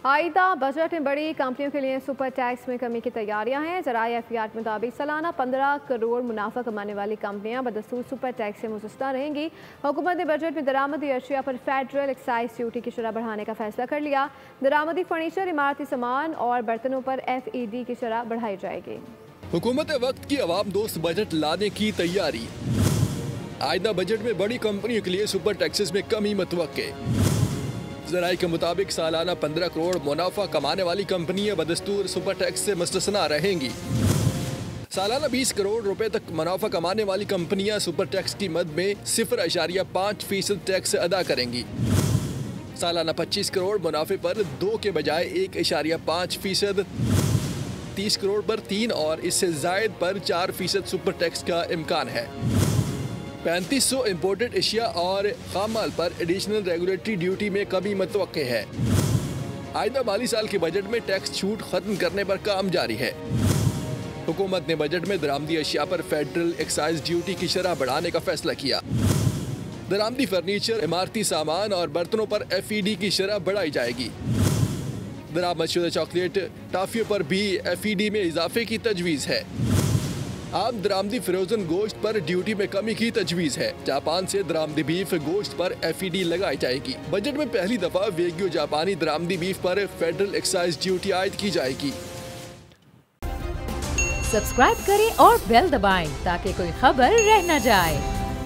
आइंदा बजट में बड़ी कंपनियों के लिए सुपर टैक्स में कमी की तैयारियां हैं। ज़राए एहतियात के मुताबिक सालाना 15 करोड़ मुनाफा कमाने वाली कंपनियां बदस्तूर सुपर टैक्स से मुस्तस्ना रहेंगी। हुकूमत ने बजट में दरामदी अशिया पर फेडरल एक्साइज ड्यूटी की शरह बढ़ाने का फैसला कर लिया। दरामदी फर्नीचर, इमारती सामान और बर्तनों पर FED की शरह बढ़ाई जाएगी। हुकूमत वक्त की अवाम दोस्त बजट लाने की तैयारी। आइंदा बजट में बड़ी कंपनियों के लिए सुपर टैक्सेस में कमी मुतवक्के। ज़राए के मुताबिक सालाना 15 करोड़ मुनाफा कमाने वाली कंपनियां बदस्तूर सुपर टैक्स से मुस्तस्ना रहेंगी। सालाना 20 करोड़ रुपए तक मुनाफा कमाने वाली कंपनियां सुपर टैक्स की मद में 0.5% टैक्स अदा करेंगी। सालाना 25 करोड़ मुनाफे पर 2 के बजाय 1.5%, 30 करोड़ पर 3 और इससे जायद पर 4% सुपर टैक्स का इम्कान है। 3500 इम्पोर्टेड एशिया और खाम माल पर एडिशनल रेगुलेटरी ड्यूटी में कमी मुतवक्के है। आइंदा माली साल के बजट में टैक्स छूट खत्म करने पर काम जारी है। हुकूमत ने बजट में दरामदी अशिया पर फेडरल एक्साइज ड्यूटी की शरह बढ़ाने का फैसला किया। दरामदी फर्नीचर, इमारती सामान और बर्तनों पर FED की शरह बढ़ाई जाएगी। दरामदशुदा चॉकलेट, टाफियों पर भी FED में इजाफे की तजवीज़ है। आम दरामदी फ्रोजन गोश्त पर ड्यूटी में कमी की तजवीज़ है। जापान से दरामदी बीफ गोश्त पर FED लगाई जाएगी। बजट में पहली दफा वेग्यू जापानी दरामदी बीफ पर फेडरल एक्साइज ड्यूटी आयद की जाएगी। सब्सक्राइब करें और बेल दबाएं ताकि कोई खबर रह न जाए।